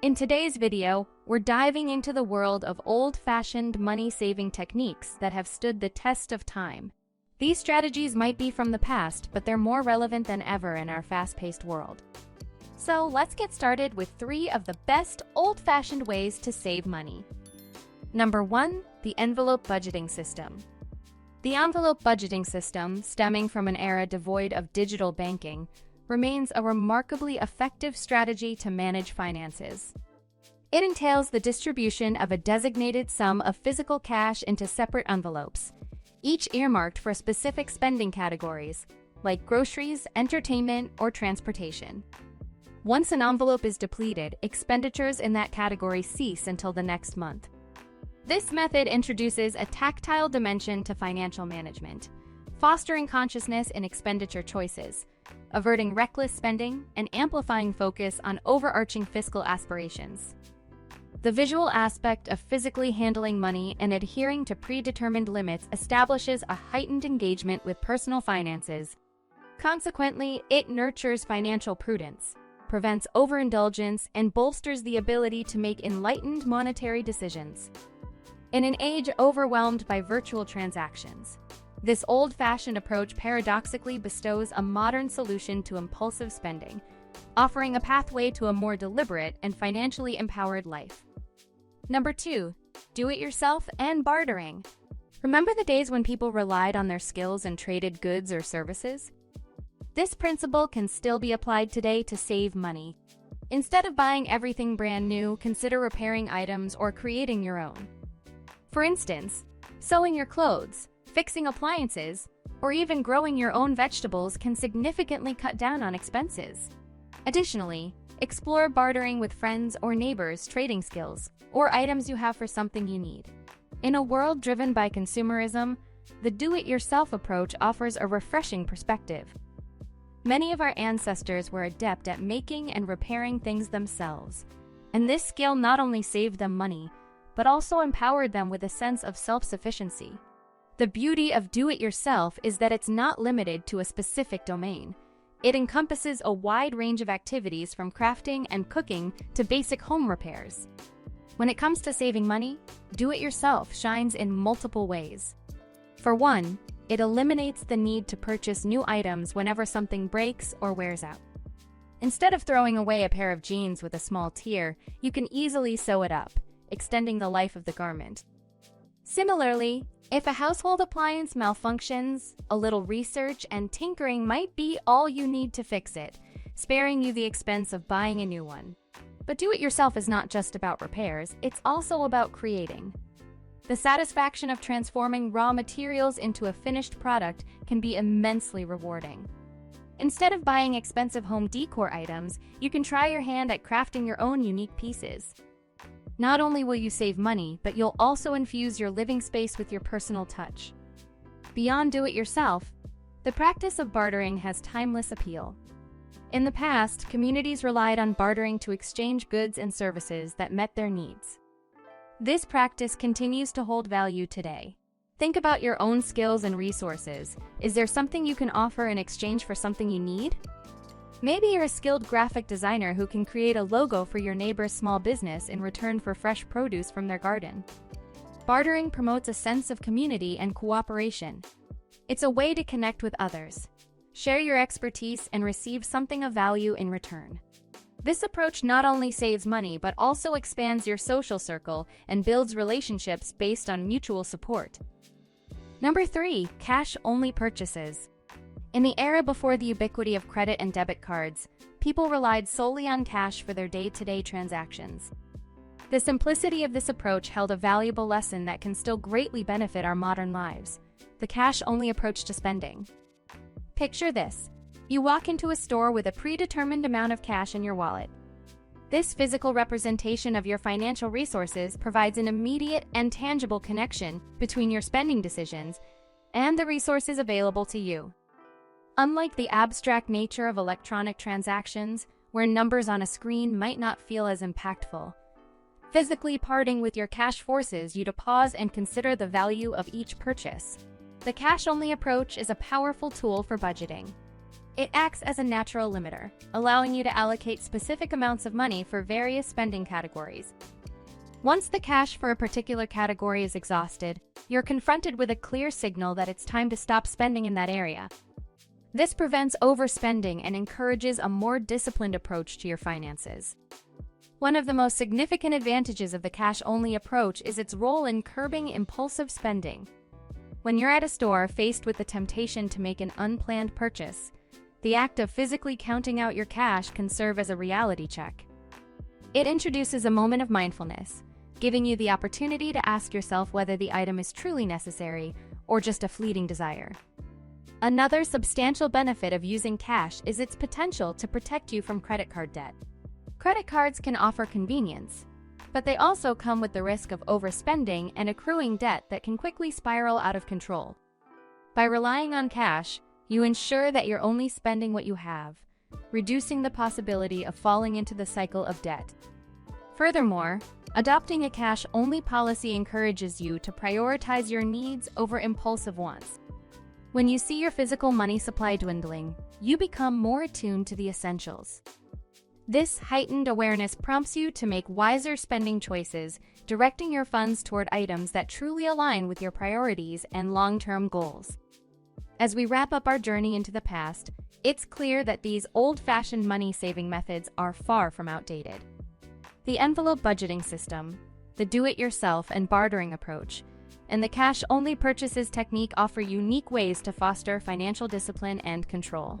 In today's video, we're diving into the world of old-fashioned money-saving techniques that have stood the test of time. These strategies might be from the past, but they're more relevant than ever in our fast-paced world. So let's get started with 3 of the best old-fashioned ways to save money. Number 1, the envelope budgeting system. The envelope budgeting system, stemming from an era devoid of digital banking, remains a remarkably effective strategy to manage finances. It entails the distribution of a designated sum of physical cash into separate envelopes, each earmarked for specific spending categories, like groceries, entertainment, or transportation. Once an envelope is depleted, expenditures in that category cease until the next month. This method introduces a tactile dimension to financial management, fostering consciousness in expenditure choices, averting reckless spending, and amplifying focus on overarching fiscal aspirations. The visual aspect of physically handling money and adhering to predetermined limits establishes a heightened engagement with personal finances. Consequently, it nurtures financial prudence, prevents overindulgence, and bolsters the ability to make enlightened monetary decisions. In an age overwhelmed by virtual transactions, this old-fashioned approach paradoxically bestows a modern solution to impulsive spending, offering a pathway to a more deliberate and financially empowered life. Number 2, do-it-yourself and bartering. Remember the days when people relied on their skills and traded goods or services? This principle can still be applied today to save money. Instead of buying everything brand new, consider repairing items or creating your own. For instance, sewing your clothes, fixing appliances, or even growing your own vegetables can significantly cut down on expenses. Additionally, explore bartering with friends or neighbors, trading skills, or items you have for something you need. In a world driven by consumerism, the do-it-yourself approach offers a refreshing perspective. Many of our ancestors were adept at making and repairing things themselves, and this skill not only saved them money, but also empowered them with a sense of self-sufficiency. The beauty of do-it-yourself is that it's not limited to a specific domain. It encompasses a wide range of activities from crafting and cooking to basic home repairs. When it comes to saving money, do-it-yourself shines in multiple ways. For one, it eliminates the need to purchase new items whenever something breaks or wears out. Instead of throwing away a pair of jeans with a small tear, you can easily sew it up, extending the life of the garment. Similarly, if a household appliance malfunctions, a little research and tinkering might be all you need to fix it, sparing you the expense of buying a new one. But do-it-yourself is not just about repairs, it's also about creating. The satisfaction of transforming raw materials into a finished product can be immensely rewarding. Instead of buying expensive home decor items, you can try your hand at crafting your own unique pieces. Not only will you save money, but you'll also infuse your living space with your personal touch. Beyond do-it-yourself, the practice of bartering has timeless appeal. In the past, communities relied on bartering to exchange goods and services that met their needs. This practice continues to hold value today. Think about your own skills and resources. Is there something you can offer in exchange for something you need? Maybe you're a skilled graphic designer who can create a logo for your neighbor's small business in return for fresh produce from their garden. Bartering promotes a sense of community and cooperation. It's a way to connect with others, share your expertise, and receive something of value in return. This approach not only saves money but also expands your social circle and builds relationships based on mutual support. Number 3, cash-only purchases. In the era before the ubiquity of credit and debit cards, people relied solely on cash for their day-to-day transactions. The simplicity of this approach held a valuable lesson that can still greatly benefit our modern lives: the cash-only approach to spending. Picture this. You walk into a store with a predetermined amount of cash in your wallet. This physical representation of your financial resources provides an immediate and tangible connection between your spending decisions and the resources available to you. Unlike the abstract nature of electronic transactions, where numbers on a screen might not feel as impactful, physically parting with your cash forces you to pause and consider the value of each purchase. The cash-only approach is a powerful tool for budgeting. It acts as a natural limiter, allowing you to allocate specific amounts of money for various spending categories. Once the cash for a particular category is exhausted, you're confronted with a clear signal that it's time to stop spending in that area. This prevents overspending and encourages a more disciplined approach to your finances. One of the most significant advantages of the cash-only approach is its role in curbing impulsive spending. When you're at a store faced with the temptation to make an unplanned purchase, the act of physically counting out your cash can serve as a reality check. It introduces a moment of mindfulness, giving you the opportunity to ask yourself whether the item is truly necessary or just a fleeting desire. Another substantial benefit of using cash is its potential to protect you from credit card debt. Credit cards can offer convenience, but they also come with the risk of overspending and accruing debt that can quickly spiral out of control. By relying on cash, you ensure that you're only spending what you have, reducing the possibility of falling into the cycle of debt. Furthermore, adopting a cash-only policy encourages you to prioritize your needs over impulsive wants. When you see your physical money supply dwindling, you become more attuned to the essentials. This heightened awareness prompts you to make wiser spending choices, directing your funds toward items that truly align with your priorities and long-term goals. As we wrap up our journey into the past, it's clear that these old-fashioned money-saving methods are far from outdated. The envelope budgeting system, the do-it-yourself and bartering approach, and the cash-only purchases technique offer unique ways to foster financial discipline and control.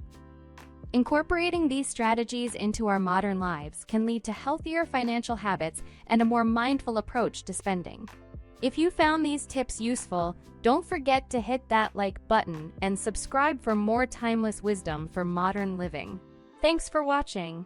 Incorporating these strategies into our modern lives can lead to healthier financial habits and a more mindful approach to spending. If you found these tips useful, don't forget to hit that like button and subscribe for more timeless wisdom for modern living. Thanks for watching.